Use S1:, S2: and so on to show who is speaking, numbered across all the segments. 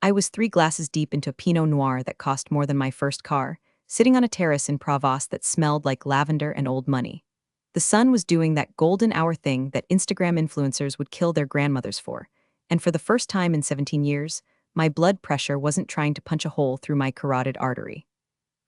S1: I was 3 glasses deep into a Pinot Noir that cost more than my first car, sitting on a terrace in Provence that smelled like lavender and old money. The sun was doing that golden hour thing that Instagram influencers would kill their grandmothers for, and for the first time in 17 years, my blood pressure wasn't trying to punch a hole through my carotid artery.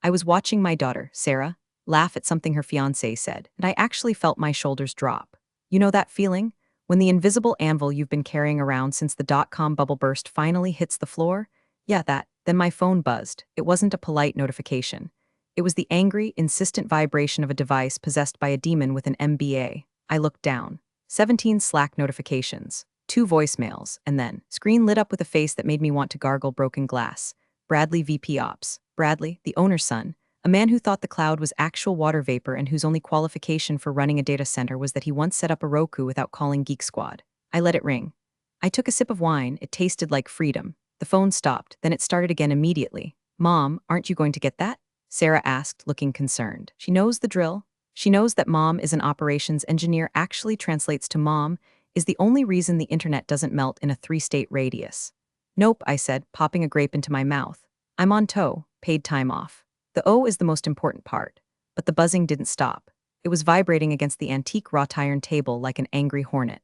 S1: I was watching my daughter, Sarah, laugh at something her fiancé said, and I actually felt my shoulders drop. You know that feeling? When the invisible anvil you've been carrying around since the dot-com bubble burst finally hits the floor? Yeah, that. Then my phone buzzed. It wasn't a polite notification. It was the angry, insistent vibration of a device possessed by a demon with an MBA. I looked down. 17 Slack notifications, 2 voicemails, and then, screen lit up with a face that made me want to gargle broken glass. Bradley VP Ops. Bradley, the owner's son, a man who thought the cloud was actual water vapor and whose only qualification for running a data center was that he once set up a Roku without calling Geek Squad. I let it ring. I took a sip of wine. It tasted like freedom. The phone stopped, then it started again immediately. Mom, aren't you going to get that? Sarah asked, looking concerned. She knows the drill. She knows that mom is an operations engineer actually translates to mom is the only reason the internet doesn't melt in a 3-state radius. Nope, I said, popping a grape into my mouth. I'm on tow, paid time off. The O is the most important part. But the buzzing didn't stop. It was vibrating against the antique wrought iron table like an angry hornet.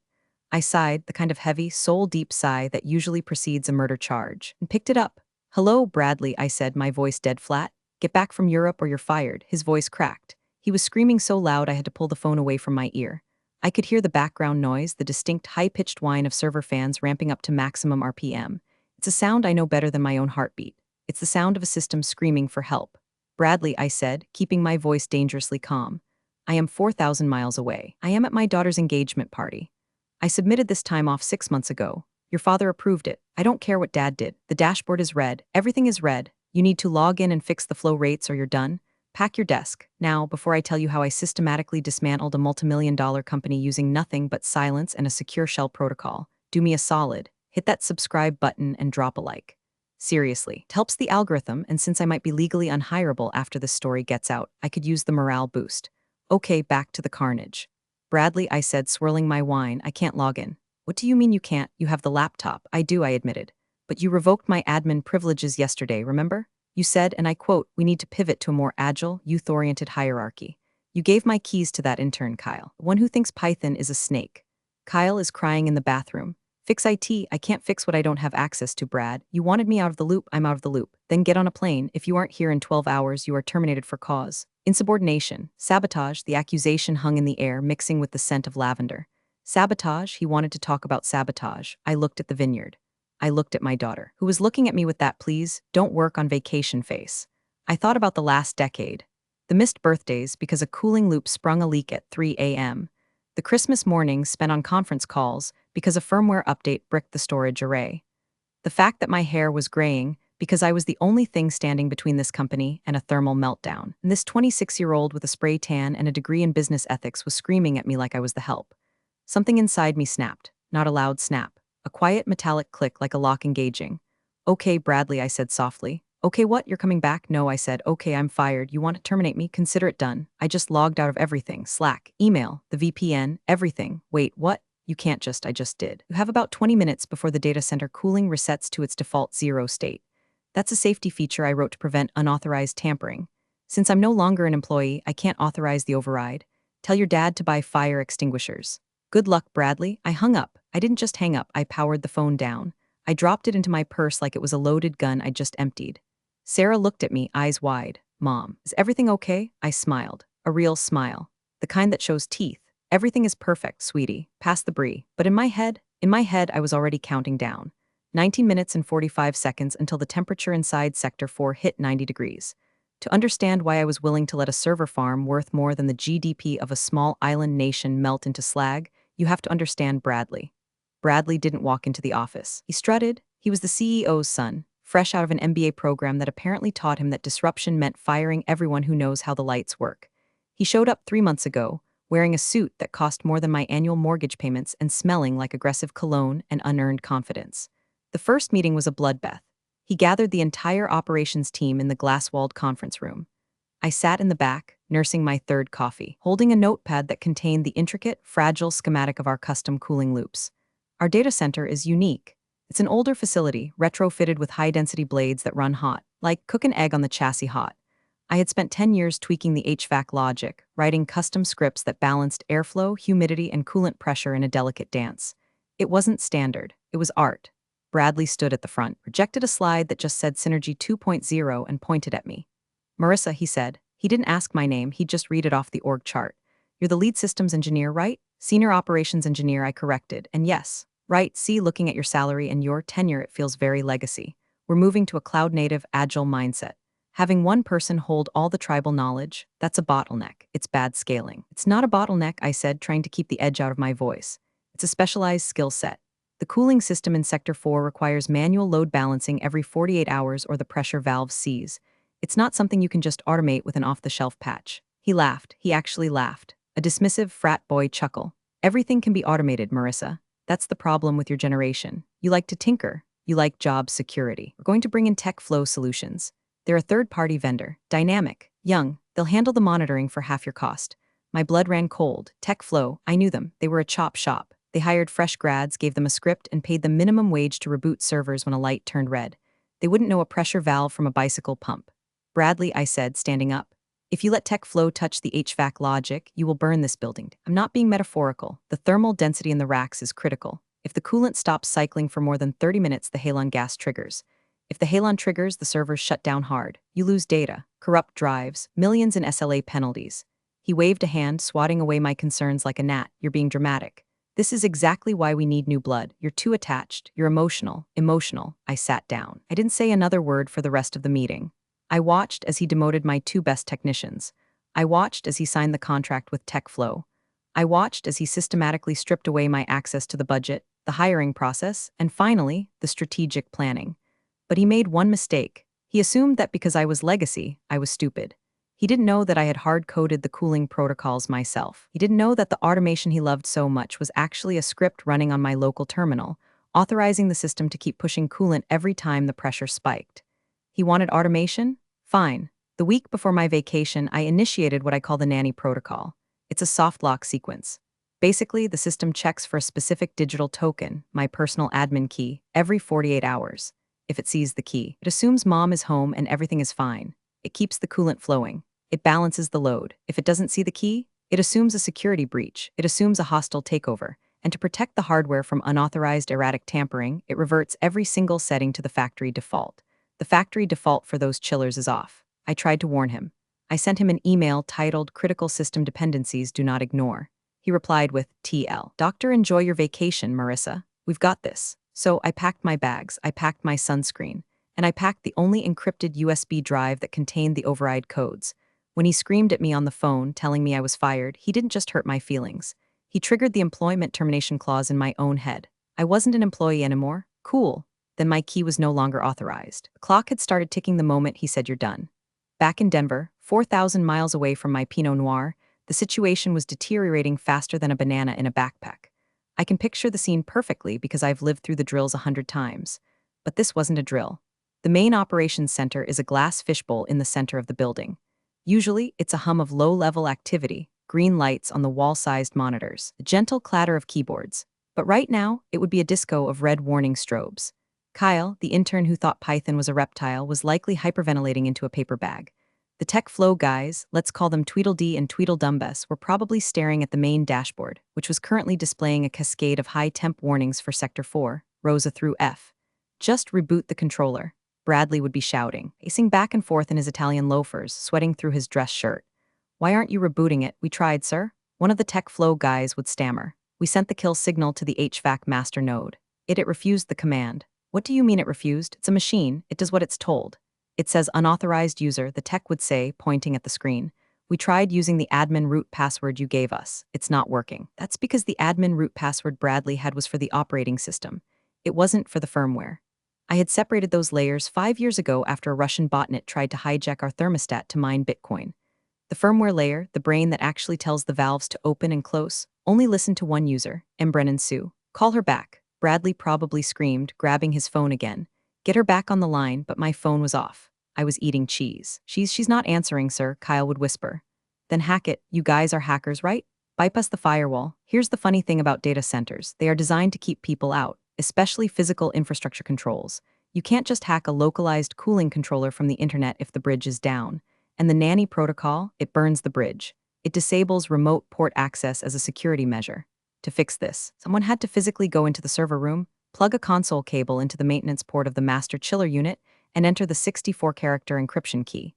S1: I sighed, the kind of heavy, soul-deep sigh that usually precedes a murder charge, and picked it up. Hello, Bradley, I said, my voice dead flat. Get back from Europe or you're fired. His voice cracked. He was screaming so loud I had to pull the phone away from my ear. I could hear the background noise, the distinct high-pitched whine of server fans ramping up to maximum RPM. It's a sound I know better than my own heartbeat. It's the sound of a system screaming for help. Bradley, I said, keeping my voice dangerously calm. I am 4,000 miles away. I am at my daughter's engagement party. I submitted this time off 6 months ago. Your father approved it. I don't care what Dad did. The dashboard is red. Everything is red. You need to log in and fix the flow rates or you're done. Pack your desk. Now, before I tell you how I systematically dismantled a multimillion-dollar company using nothing but silence and a secure shell protocol, do me a solid. Hit that subscribe button and drop a like. Seriously, it helps the algorithm, and since I might be legally unhireable after this story gets out, I could use the morale boost. Okay, back to the carnage. Bradley, I said, swirling my wine, I can't log in. What do you mean you can't? You have the laptop. I do, I admitted. But you revoked my admin privileges yesterday, remember? You said, and I quote, we need to pivot to a more agile, youth-oriented hierarchy. You gave my keys to that intern, Kyle, the one who thinks Python is a snake. Kyle is crying in the bathroom. Fix IT, I can't fix what I don't have access to, Brad. You wanted me out of the loop, I'm out of the loop. Then get on a plane. If you aren't here in 12 hours, you are terminated for cause. Insubordination, sabotage, the accusation hung in the air, mixing with the scent of lavender. Sabotage, he wanted to talk about sabotage. I looked at the vineyard. I looked at my daughter, who was looking at me with that please, don't work on vacation face. I thought about the last decade. The missed birthdays because a cooling loop sprung a leak at 3 a.m. The Christmas mornings spent on conference calls because a firmware update bricked the storage array. The fact that my hair was graying because I was the only thing standing between this company and a thermal meltdown. And this 26-year-old with a spray tan and a degree in business ethics was screaming at me like I was the help. Something inside me snapped, not a loud snap. A quiet metallic click like a lock engaging. Okay, Bradley, I said softly. Okay, what? You're coming back? No, I said. Okay, I'm fired. You want to terminate me? Consider it done. I just logged out of everything. Slack, email, the VPN, everything. Wait, what? You can't just, I just did. You have about 20 minutes before the data center cooling resets to its default 0 state. That's a safety feature I wrote to prevent unauthorized tampering. Since I'm no longer an employee, I can't authorize the override. Tell your dad to buy fire extinguishers. Good luck, Bradley. I hung up. I didn't just hang up, I powered the phone down. I dropped it into my purse like it was a loaded gun I just emptied. Sarah looked at me, eyes wide. Mom, is everything okay? I smiled. A real smile. The kind that shows teeth. Everything is perfect, sweetie. Pass the brie. But in my head, I was already counting down. 19 minutes and 45 seconds until the temperature inside Sector 4 hit 90 degrees. To understand why I was willing to let a server farm worth more than the GDP of a small island nation melt into slag, you have to understand Bradley. Bradley didn't walk into the office. He strutted. He was the CEO's son, fresh out of an MBA program that apparently taught him that disruption meant firing everyone who knows how the lights work. He showed up 3 months ago, wearing a suit that cost more than my annual mortgage payments and smelling like aggressive cologne and unearned confidence. The first meeting was a bloodbath. He gathered the entire operations team in the glass-walled conference room. I sat in the back, nursing my third coffee, holding a notepad that contained the intricate, fragile schematic of our custom cooling loops. Our data center is unique. It's an older facility, retrofitted with high-density blades that run hot, like cook an egg on the chassis hot. I had spent 10 years tweaking the HVAC logic, writing custom scripts that balanced airflow, humidity, and coolant pressure in a delicate dance. It wasn't standard, it was art. Bradley stood at the front, rejected a slide that just said Synergy 2.0 and pointed at me. Marissa, he said. He didn't ask my name, he'd just read it off the org chart. You're the lead systems engineer, right? Senior operations engineer, I corrected, and yes. Right, see, looking at your salary and your tenure, it feels very legacy. We're moving to a cloud-native, agile mindset. Having one person hold all the tribal knowledge, that's a bottleneck. It's bad scaling. It's not a bottleneck, I said, trying to keep the edge out of my voice. It's a specialized skill set. The cooling system in Sector 4 requires manual load balancing every 48 hours or the pressure valve sees. It's not something you can just automate with an off-the-shelf patch. He laughed. He actually laughed. A dismissive frat boy chuckle. Everything can be automated, Marissa. That's the problem with your generation. You like to tinker. You like job security. We're going to bring in TechFlow Solutions. They're a third-party vendor, dynamic, young. They'll handle the monitoring for half your cost. My blood ran cold. TechFlow, I knew them. They were a chop shop. They hired fresh grads, gave them a script, and paid them minimum wage to reboot servers when a light turned red. They wouldn't know a pressure valve from a bicycle pump. Bradley, I said, standing up. If you let TechFlow touch the HVAC logic, you will burn this building. I'm not being metaphorical. The thermal density in the racks is critical. If the coolant stops cycling for more than 30 minutes, the halon gas triggers. If the halon triggers, the servers shut down hard. You lose data, corrupt drives, millions in SLA penalties. He waved a hand, swatting away my concerns like a gnat. You're being dramatic. This is exactly why we need new blood. You're too attached. You're emotional. Emotional. I sat down. I didn't say another word for the rest of the meeting. I watched as he demoted my two best technicians. I watched as he signed the contract with TechFlow. I watched as he systematically stripped away my access to the budget, the hiring process, and finally, the strategic planning. But he made one mistake. He assumed that because I was legacy, I was stupid. He didn't know that I had hard-coded the cooling protocols myself. He didn't know that the automation he loved so much was actually a script running on my local terminal, authorizing the system to keep pushing coolant every time the pressure spiked. He wanted automation? Fine. The week before my vacation, I initiated what I call the nanny protocol. It's a soft lock sequence. Basically, the system checks for a specific digital token, my personal admin key, every 48 hours. If it sees the key, it assumes mom is home and everything is fine. It keeps the coolant flowing. It balances the load. If it doesn't see the key, it assumes a security breach. It assumes a hostile takeover. And to protect the hardware from unauthorized erratic tampering, it reverts every single setting to the factory default. The factory default for those chillers is off. I tried to warn him. I sent him an email titled Critical System Dependencies Do Not Ignore. He replied with TL. Doctor, enjoy your vacation, Marissa. We've got this. So I packed my bags, I packed my sunscreen, and I packed the only encrypted USB drive that contained the override codes. When he screamed at me on the phone, telling me I was fired, he didn't just hurt my feelings. He triggered the employment termination clause in my own head. I wasn't an employee anymore. Cool. Then my key was no longer authorized. The clock had started ticking the moment he said you're done. Back in Denver, 4,000 miles away from my Pinot Noir, the situation was deteriorating faster than a banana in a backpack. I can picture the scene perfectly because I've lived through the drills 100 times. But this wasn't a drill. The main operations center is a glass fishbowl in the center of the building. Usually, it's a hum of low-level activity, green lights on the wall-sized monitors, a gentle clatter of keyboards. But right now, it would be a disco of red warning strobes. Kyle, the intern who thought Python was a reptile, was likely hyperventilating into a paper bag. The TechFlow guys, let's call them Tweedledee and Tweedledumbess, were probably staring at the main dashboard, which was currently displaying a cascade of high-temp warnings for Sector 4, Rosa through F. Just reboot the controller. Bradley would be shouting, pacing back and forth in his Italian loafers, sweating through his dress shirt. Why aren't you rebooting it? We tried, sir. One of the TechFlow guys would stammer. We sent the kill signal to the HVAC master node. It refused the command. What do you mean it refused? It's a machine. It does what it's told. It says unauthorized user, the tech would say, pointing at the screen. We tried using the admin root password you gave us. It's not working. That's because the admin root password Bradley had was for the operating system. It wasn't for the firmware. I had separated those layers 5 years ago after a Russian botnet tried to hijack our thermostat to mine Bitcoin. The firmware layer, the brain that actually tells the valves to open and close, only listened to one user, Brennan Sue. Call her back. Bradley probably screamed, grabbing his phone again. Get her back on the line, but my phone was off. I was eating cheese. She's not answering, sir, Kyle would whisper. Then hack it. You guys are hackers, right? Bypass the firewall. Here's the funny thing about data centers. They are designed to keep people out, especially physical infrastructure controls. You can't just hack a localized cooling controller from the internet if the bridge is down. And the nanny protocol, it burns the bridge. It disables remote port access as a security measure. To fix this, someone had to physically go into the server room, plug a console cable into the maintenance port of the master chiller unit, and enter the 64-character encryption key.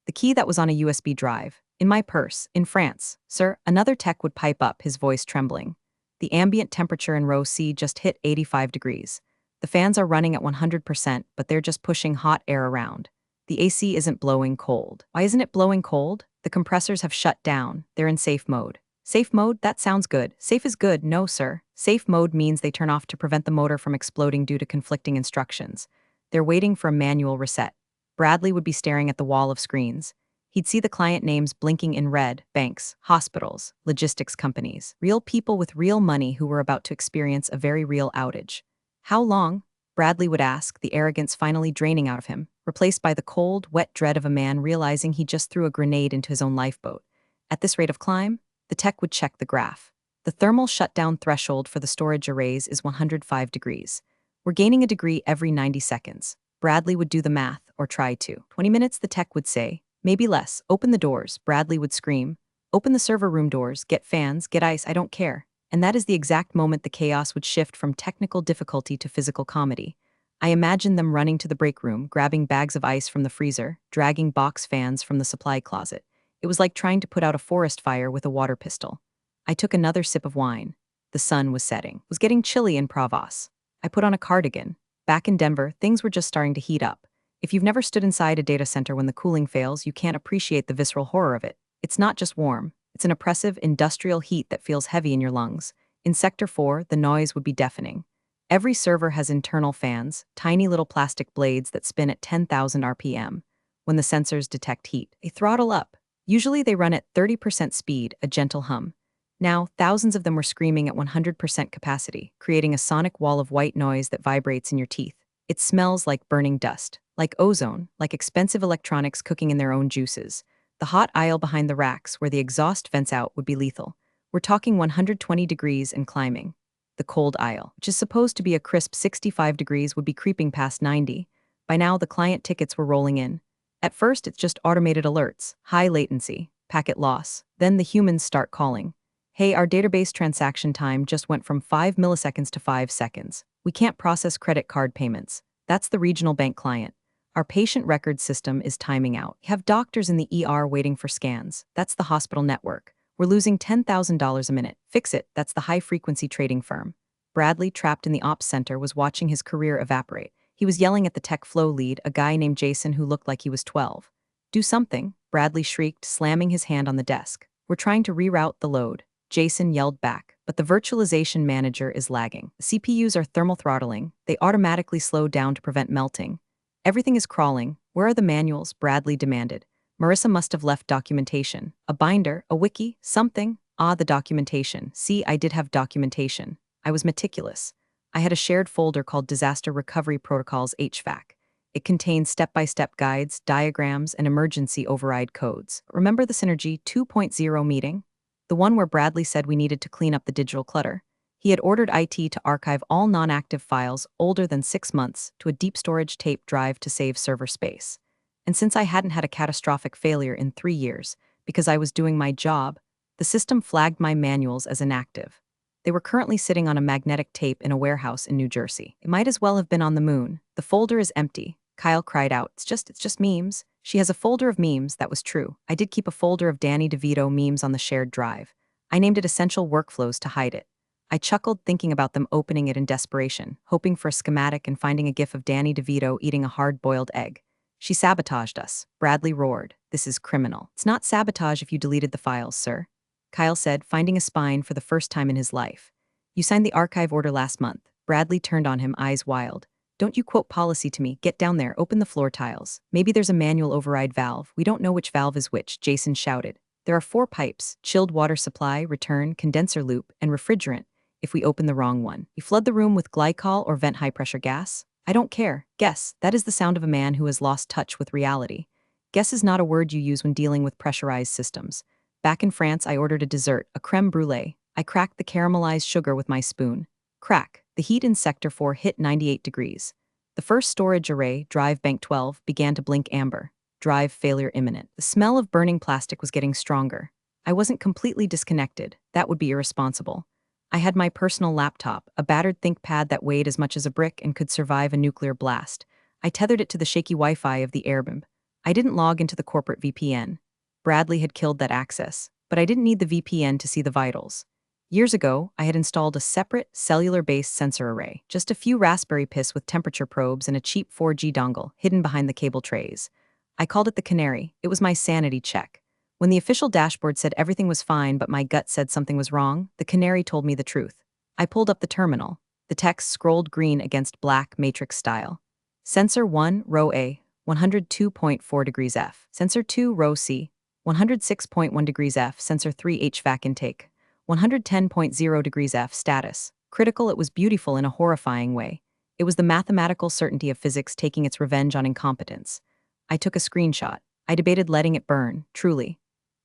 S1: The key that was on a USB drive. In my purse, in France. Sir, another tech would pipe up, his voice trembling. The ambient temperature in row C just hit 85 degrees. The fans are running at 100%, but they're just pushing hot air around. The AC isn't blowing cold. Why isn't it blowing cold? The compressors have shut down. They're in safe mode. Safe mode? That sounds good. Safe is good. No, sir. Safe mode means they turn off to prevent the motor from exploding due to conflicting instructions. They're waiting for a manual reset. Bradley would be staring at the wall of screens. He'd see the client names blinking in red: banks, hospitals, logistics companies, real people with real money who were about to experience a very real outage. How long? Bradley would ask, the arrogance finally draining out of him, replaced by the cold, wet dread of a man realizing he just threw a grenade into his own lifeboat. At this rate of climb, the tech would check the graph. The thermal shutdown threshold for the storage arrays is 105 degrees. We're gaining a degree every 90 seconds. Bradley would do the math, or try to. 20 minutes, the tech would say. Maybe less. Open the doors, Bradley would scream. Open the server room doors, get fans, get ice, I don't care. And that is the exact moment the chaos would shift from technical difficulty to physical comedy. I imagined them running to the break room, grabbing bags of ice from the freezer, dragging box fans from the supply closet. It was like trying to put out a forest fire with a water pistol. I took another sip of wine. The sun was setting. It was getting chilly in Provence. I put on a cardigan. Back in Denver, things were just starting to heat up. If you've never stood inside a data center when the cooling fails, you can't appreciate the visceral horror of it. It's not just warm. It's an oppressive, industrial heat that feels heavy in your lungs. In Sector 4, the noise would be deafening. Every server has internal fans, tiny little plastic blades that spin at 10,000 RPM. When the sensors detect heat, they throttle up. Usually they run at 30% speed, a gentle hum. Now, thousands of them were screaming at 100% capacity, creating a sonic wall of white noise that vibrates in your teeth. It smells like burning dust, like ozone, like expensive electronics cooking in their own juices. The hot aisle behind the racks, where the exhaust vents out, would be lethal. We're talking 120 degrees and climbing. The cold aisle, which is supposed to be a crisp 65 degrees, would be creeping past 90. By now, the client tickets were rolling in. At first, it's just automated alerts, high latency, packet loss. Then the humans start calling. Hey, our database transaction time just went from 5 milliseconds to 5 seconds. We can't process credit card payments. That's the regional bank client. Our patient record system is timing out. We have doctors in the ER waiting for scans. That's the hospital network. We're losing $10,000 a minute. Fix it. That's the high-frequency trading firm. Bradley, trapped in the ops center, was watching his career evaporate. He was yelling at the tech flow lead, a guy named Jason who looked like he was 12. Do something, Bradley shrieked, slamming his hand on the desk. We're trying to reroute the load. Jason yelled back, but the virtualization manager is lagging. The CPUs are thermal throttling. They automatically slow down to prevent melting. Everything is crawling. Where are the manuals? Bradley demanded. Marissa must have left documentation. A binder, a wiki, something. Ah, the documentation. See, I did have documentation. I was meticulous. I had a shared folder called Disaster Recovery Protocols HVAC. It contains step-by-step guides, diagrams, and emergency override codes. Remember the Synergy 2.0 meeting? The one where Bradley said we needed to clean up the digital clutter. He had ordered IT to archive all non-active files older than 6 months to a deep storage tape drive to save server space. And since I hadn't had a catastrophic failure in 3 years, because I was doing my job, the system flagged my manuals as inactive. They were currently sitting on a magnetic tape in a warehouse in New Jersey. It might as well have been on the moon. The folder is empty. Kyle cried out, It's just memes. She has a folder of memes, that was true. I did keep a folder of Danny DeVito memes on the shared drive. I named it Essential Workflows to hide it. I chuckled thinking about them opening it in desperation, hoping for a schematic and finding a gif of Danny DeVito eating a hard-boiled egg. She sabotaged us, Bradley roared. This is criminal. It's not sabotage if you deleted the files, sir. Kyle said, finding a spine for the first time in his life. You signed the archive order last month. Bradley turned on him, eyes wild. Don't you quote policy to me. Get down there, open the floor tiles. Maybe there's a manual override valve. We don't know which valve is which, Jason shouted. There are 4 pipes: chilled water supply, return, condenser loop, and refrigerant. If we open the wrong one, you flood the room with glycol or vent high-pressure gas? I don't care. Guess. That is the sound of a man who has lost touch with reality. Guess is not a word you use when dealing with pressurized systems. Back in France, I ordered a dessert, a crème brûlée. I cracked the caramelized sugar with my spoon. Crack, the heat in Sector 4 hit 98 degrees. The first storage array, Drive Bank 12, began to blink amber. Drive failure imminent. The smell of burning plastic was getting stronger. I wasn't completely disconnected. That would be irresponsible. I had my personal laptop, a battered ThinkPad that weighed as much as a brick and could survive a nuclear blast. I tethered it to the shaky Wi-Fi of the Airbnb. I didn't log into the corporate VPN. Bradley had killed that access, but I didn't need the VPN to see the vitals. Years ago, I had installed a separate, cellular-based sensor array, just a few Raspberry Pis with temperature probes and a cheap 4G dongle hidden behind the cable trays. I called it the Canary. It was my sanity check. When the official dashboard said everything was fine but my gut said something was wrong, the Canary told me the truth. I pulled up the terminal. The text scrolled green against black, matrix style. Sensor 1, row A, 102.4 degrees F. Sensor 2, row C, 106.1 degrees F. Sensor 3, HVAC intake, 110.0 degrees F. Status. Critical. It was beautiful in a horrifying way. It was the mathematical certainty of physics taking its revenge on incompetence. I took a screenshot. I debated letting it burn, truly.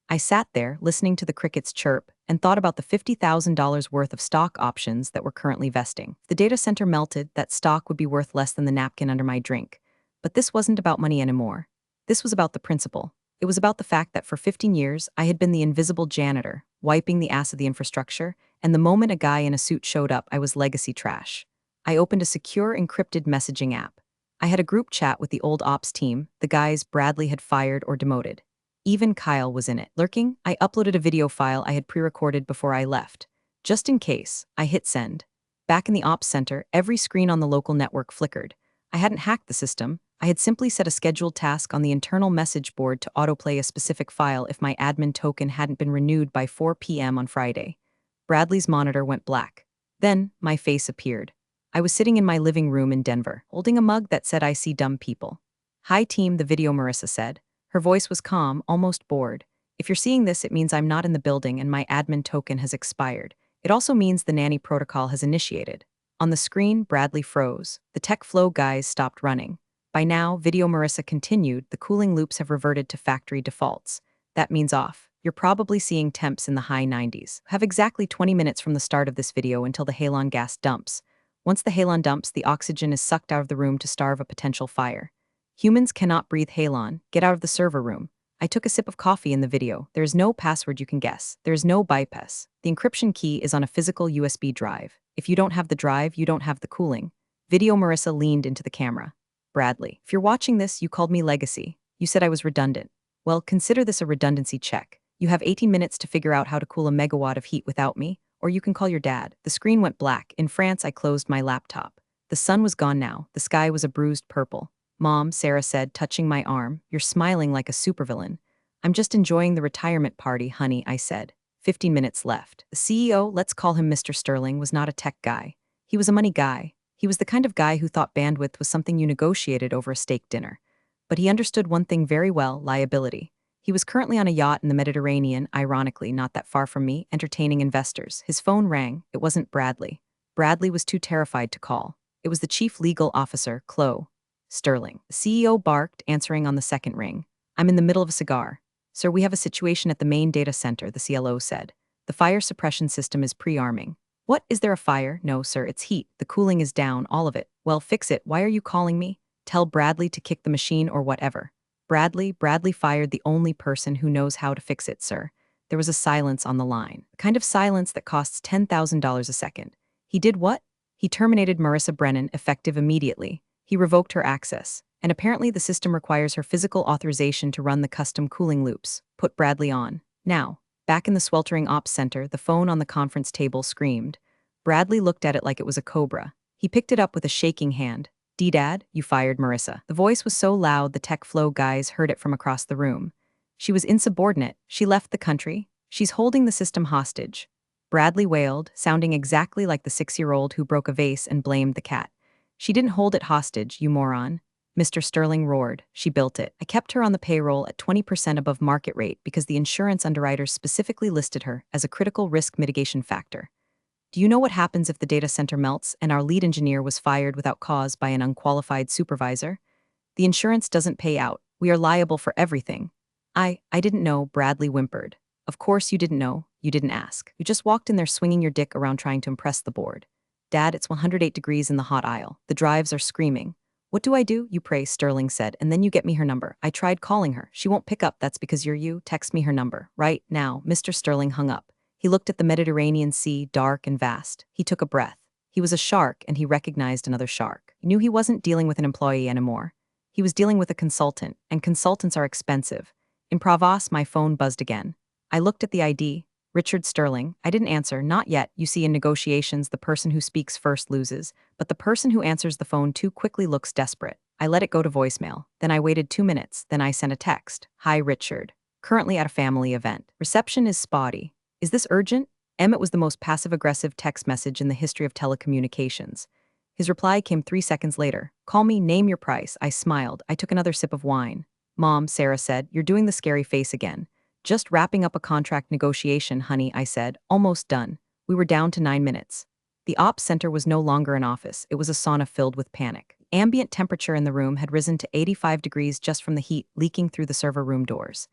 S1: I sat there, listening to the crickets chirp, and thought about the $50,000 worth of stock options that were currently vesting. If the data center melted, that stock would be worth less than the napkin under my drink. But this wasn't about money anymore. This was about the principle. It was about the fact that for 15 years, I had been the invisible janitor, wiping the ass of the infrastructure, and the moment a guy in a suit showed up, I was legacy trash. I opened a secure, encrypted messaging app. I had a group chat with the old ops team, the guys Bradley had fired or demoted. Even Kyle was in it. Lurking, I uploaded a video file I had pre-recorded before I left. Just in case, I hit send. Back in the ops center, every screen on the local network flickered. I hadn't hacked the system. I had simply set a scheduled task on the internal message board to autoplay a specific file if my admin token hadn't been renewed by 4 p.m. on Friday. Bradley's monitor went black. Then, my face appeared. I was sitting in my living room in Denver, holding a mug that said I see dumb people. Hi team, the video Marissa said. Her voice was calm, almost bored. If you're seeing this, it means I'm not in the building and my admin token has expired. It also means the nanny protocol has initiated. On the screen, Bradley froze. The tech flow guys stopped running. By now, video Marissa continued, the cooling loops have reverted to factory defaults. That means off. You're probably seeing temps in the high 90s. Have exactly 20 minutes from the start of this video until the halon gas dumps. Once the halon dumps, the oxygen is sucked out of the room to starve a potential fire. Humans cannot breathe halon. Get out of the server room. I took a sip of coffee in the video. There is no password you can guess. There is no bypass. The encryption key is on a physical USB drive. If you don't have the drive, you don't have the cooling. Video Marissa leaned into the camera. Bradley, if you're watching this, you called me legacy. You said I was redundant. Well, consider this a redundancy check. You have 18 minutes to figure out how to cool a megawatt of heat without me, or you can call your dad. The screen went black. In France, I closed my laptop. The sun was gone now. The sky was a bruised purple. Mom, Sarah said, touching my arm, you're smiling like a supervillain. I'm just enjoying the retirement party, honey, I said. 15 minutes left. The CEO, let's call him Mr. Sterling, was not a tech guy. He was a money guy. He was the kind of guy who thought bandwidth was something you negotiated over a steak dinner. But he understood one thing very well, liability. He was currently on a yacht in the Mediterranean, ironically not that far from me, entertaining investors. His phone rang. It wasn't Bradley. Bradley was too terrified to call. It was the chief legal officer, Chloe Sterling. The CEO barked, answering on the second ring. I'm in the middle of a cigar. Sir, we have a situation at the main data center, the CLO said. The fire suppression system is pre-arming. What, is there a fire? No, sir, it's heat. The cooling is down, all of it. Well, fix it. Why are you calling me? Tell Bradley to kick the machine or whatever. Bradley fired the only person who knows how to fix it, sir. There was a silence on the line. The kind of silence that costs $10,000 a second. He did what? He terminated Marissa Brennan, effective immediately. He revoked her access. And apparently the system requires her physical authorization to run the custom cooling loops. Put Bradley on. Now. Back in the sweltering ops center, the phone on the conference table screamed. Bradley looked at it like it was a cobra. He picked it up with a shaking hand. D-Dad, you fired Marissa. The voice was so loud the tech flow guys heard it from across the room. She was insubordinate. She left the country. She's holding the system hostage. Bradley wailed, sounding exactly like the 6-year-old who broke a vase and blamed the cat. She didn't hold it hostage, you moron. Mr. Sterling roared. She built it. I kept her on the payroll at 20% above market rate because the insurance underwriters specifically listed her as a critical risk mitigation factor. Do you know what happens if the data center melts and our lead engineer was fired without cause by an unqualified supervisor? The insurance doesn't pay out. We are liable for everything. I didn't know, Bradley whimpered. Of course you didn't know. You didn't ask. You just walked in there swinging your dick around trying to impress the board. Dad, it's 108 degrees in the hot aisle. The drives are screaming. What do I do? You pray, Sterling said, and then you get me her number. I tried calling her. She won't pick up. That's because you're you. Text me her number. Right now. Mr. Sterling hung up. He looked at the Mediterranean Sea, dark and vast. He took a breath. He was a shark, and he recognized another shark. He knew he wasn't dealing with an employee anymore. He was dealing with a consultant, and consultants are expensive. In Pravos, my phone buzzed again. I looked at the ID. Richard Sterling. I didn't answer. Not yet. You see, in negotiations, the person who speaks first loses, but the person who answers the phone too quickly looks desperate. I let it go to voicemail. Then I waited 2 minutes. Then I sent a text. Hi, Richard. Currently at a family event. Reception is spotty. Is this urgent? Emmett was the most passive-aggressive text message in the history of telecommunications. His reply came 3 seconds later. Call me, name your price. I smiled. I took another sip of wine. Mom, Sarah said, you're doing the scary face again. Just wrapping up a contract negotiation, honey, I said. Almost done. We were down to 9 minutes. The ops center was no longer an office. It was a sauna filled with panic. Ambient temperature in the room had risen to 85 degrees just from the heat leaking through the server room doors.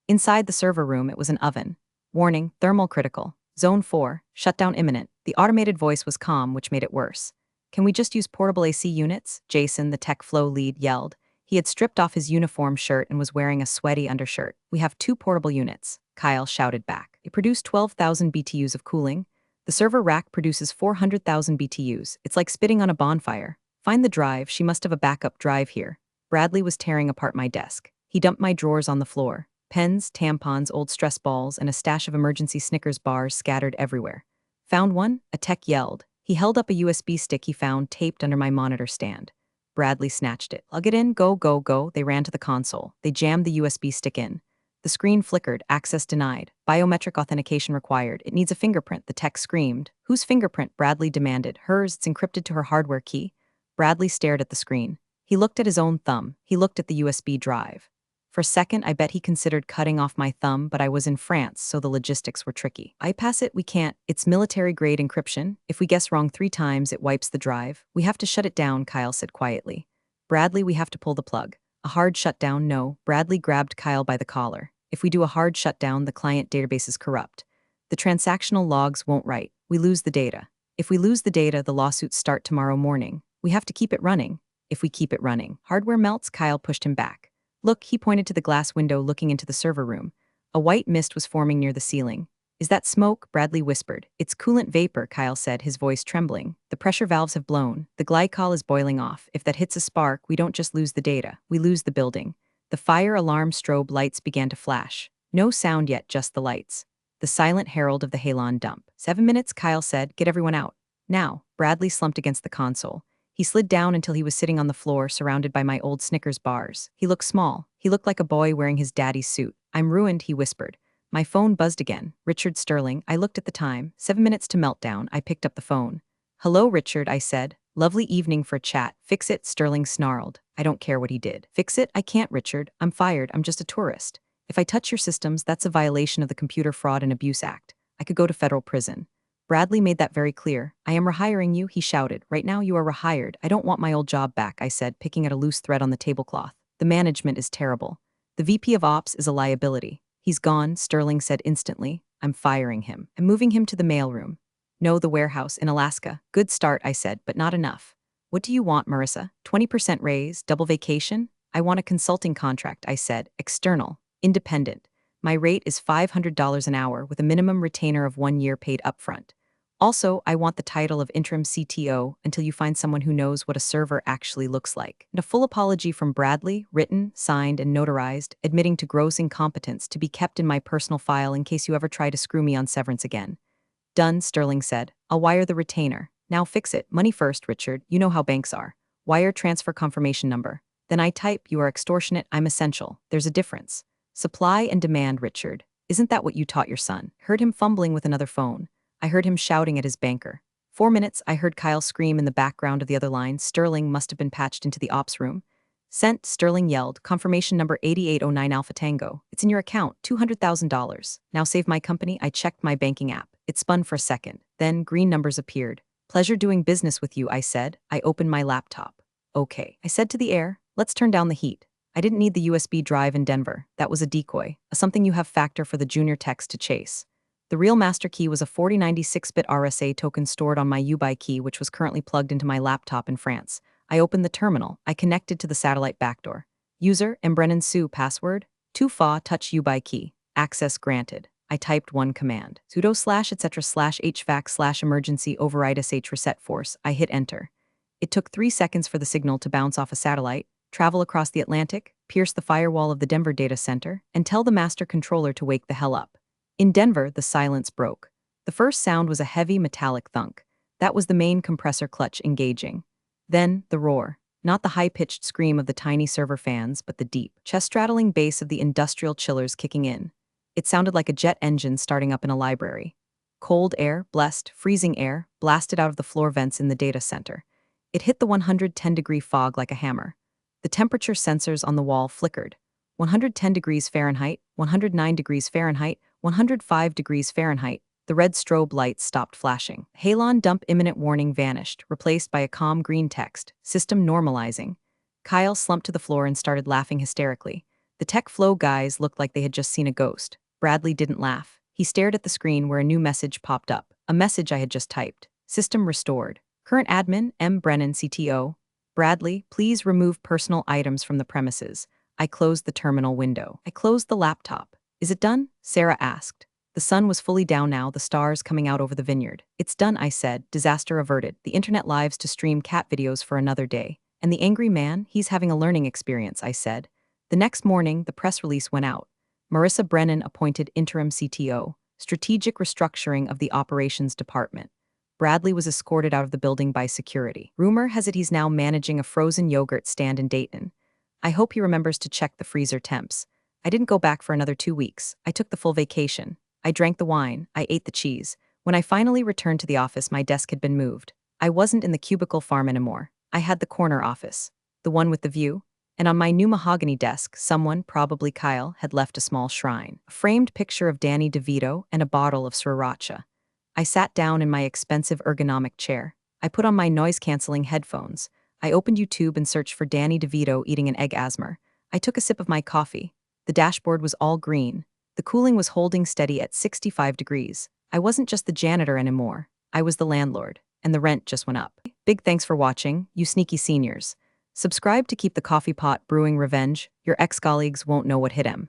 S1: Inside the server room, it was an oven. Warning, thermal critical. Zone 4, shutdown imminent. The automated voice was calm, which made it worse. Can we just use portable AC units? Jason, the tech flow lead, yelled. He had stripped off his uniform shirt and was wearing a sweaty undershirt. We have 2 portable units, Kyle shouted back. It produced 12,000 BTUs of cooling. The server rack produces 400,000 BTUs. It's like spitting on a bonfire. Find the drive. She must have a backup drive here. Bradley was tearing apart my desk. He dumped my drawers on the floor. Pens, tampons, old stress balls, and a stash of emergency Snickers bars scattered everywhere. Found one? A tech yelled. He held up a USB stick he found taped under my monitor stand. Bradley snatched it. Plug it in, go, go, go. They ran to the console. They jammed the USB stick in. The screen flickered. Access denied. Biometric authentication required. It needs a fingerprint. The tech screamed. Whose fingerprint? Bradley demanded. Hers. It's encrypted to her hardware key. Bradley stared at the screen. He looked at his own thumb. He looked at the USB drive. For a second, I bet he considered cutting off my thumb, but I was in France, so the logistics were tricky. I pass it, we can't. It's military-grade encryption. If we guess wrong 3 times, it wipes the drive. We have to shut it down, Kyle said quietly. Bradley, we have to pull the plug. A hard shutdown? No. Bradley grabbed Kyle by the collar. If we do a hard shutdown, the client database is corrupt. The transactional logs won't write. We lose the data. If we lose the data, the lawsuits start tomorrow morning. We have to keep it running. If we keep it running. Hardware melts, Kyle pushed him back. Look, he pointed to the glass window looking into the server room. A white mist was forming near the ceiling. Is that smoke? Bradley whispered. It's coolant vapor, Kyle said, his voice trembling. The pressure valves have blown. The glycol is boiling off. If that hits a spark, we don't just lose the data. We lose the building. The fire alarm strobe lights began to flash. No sound yet, just the lights. The silent herald of the Halon dump. 7 minutes, Kyle said. Get everyone out. Now. Bradley slumped against the console. He slid down until he was sitting on the floor, surrounded by my old Snickers bars. He looked small. He looked like a boy wearing his daddy's suit. I'm ruined, he whispered. My phone buzzed again. Richard Sterling. I looked at the time. 7 minutes to meltdown. I picked up the phone. Hello, Richard, I said. Lovely evening for a chat. Fix it, Sterling snarled. I don't care what he did. Fix it? I can't, Richard. I'm fired. I'm just a tourist. If I touch your systems, that's a violation of the Computer Fraud and Abuse Act. I could go to federal prison. Bradley made that very clear. I am rehiring you, he shouted. Right now you are rehired. I don't want my old job back, I said, picking at a loose thread on the tablecloth. The management is terrible. The VP of Ops is a liability. He's gone, Sterling said instantly. I'm firing him. I'm moving him to the mailroom. No, the warehouse in Alaska. Good start, I said, but not enough. What do you want, Marissa? 20% raise, double vacation? I want a consulting contract, I said. External, independent. My rate is $500 an hour with a minimum retainer of 1 year paid upfront. Also, I want the title of interim CTO until you find someone who knows what a server actually looks like. And a full apology from Bradley, written, signed, and notarized, admitting to gross incompetence to be kept in my personal file in case you ever try to screw me on severance again. Done, Sterling said. I'll wire the retainer. Now fix it. Money first, Richard. You know how banks are. Wire transfer confirmation number. Then I type, you are extortionate, I'm essential. There's a difference. Supply and demand, Richard. Isn't that what you taught your son? Heard him fumbling with another phone. I heard him shouting at his banker. 4 minutes, I heard Kyle scream in the background of the other line. Sterling must have been patched into the ops room. Sent, Sterling yelled. Confirmation number 8809 Alpha Tango. It's in your account, $200,000. Now save my company. I checked my banking app. It spun for a second. Then green numbers appeared. Pleasure doing business with you, I said. I opened my laptop. Okay. I said to the air, let's turn down the heat. I didn't need the USB drive in Denver. That was a decoy, a something you have factor for the junior techs to chase. The real master key was a 4096-bit RSA token stored on my UBI key, which was currently plugged into my laptop in France. I opened the terminal. I connected to the satellite backdoor. User, Mbrennen Su, password, 2fa touch UBI key. Access granted. I typed one command. Sudo / etc / hvac / emergency override sh reset force. I hit enter. It took 3 seconds for the signal to bounce off a satellite, travel across the Atlantic, pierce the firewall of the Denver data center, and tell the master controller to wake the hell up. In Denver, the silence broke. The first sound was a heavy metallic thunk. That was the main compressor clutch engaging. Then, the roar. Not the high-pitched scream of the tiny server fans, but the deep, chest-rattling bass of the industrial chillers kicking in. It sounded like a jet engine starting up in a library. Cold air, blessed, freezing air, blasted out of the floor vents in the data center. It hit the 110-degree fog like a hammer. The temperature sensors on the wall flickered. 110 degrees Fahrenheit, 109 degrees Fahrenheit, 105 degrees Fahrenheit. The red strobe lights stopped flashing. Halon dump imminent warning vanished, replaced by a calm green text, system normalizing. Kyle slumped to the floor and started laughing hysterically. The tech flow guys looked like they had just seen a ghost. Bradley didn't laugh. He stared at the screen where a new message popped up, a message I had just typed. System restored. Current admin, M. Brennan, CTO. Bradley, please remove personal items from the premises. I closed the terminal window. I closed the laptop. Is it done? Sarah asked. The sun was fully down now, the stars coming out over the vineyard. It's done, I said, disaster averted. The internet lives to stream cat videos for another day. And the angry man, he's having a learning experience, I said. The next morning, the press release went out. Marissa Brennan appointed interim CTO, strategic restructuring of the operations department. Bradley was escorted out of the building by security. Rumor has it he's now managing a frozen yogurt stand in Dayton. I hope he remembers to check the freezer temps. I didn't go back for another 2 weeks. I took the full vacation. I drank the wine. I ate the cheese. When I finally returned to the office, my desk had been moved. I wasn't in the cubicle farm anymore. I had the corner office, the one with the view. And on my new mahogany desk, someone, probably Kyle, had left a small shrine, a framed picture of Danny DeVito and a bottle of sriracha. I sat down in my expensive ergonomic chair. I put on my noise-canceling headphones. I opened YouTube and searched for Danny DeVito eating an egg asmer. I took a sip of my coffee. The dashboard was all green. The cooling was holding steady at 65 degrees. I wasn't just the janitor anymore. I was the landlord, and the rent just went up. Big thanks for watching, you sneaky seniors. Subscribe to keep the coffee pot brewing revenge. Your ex-colleagues won't know what hit 'em.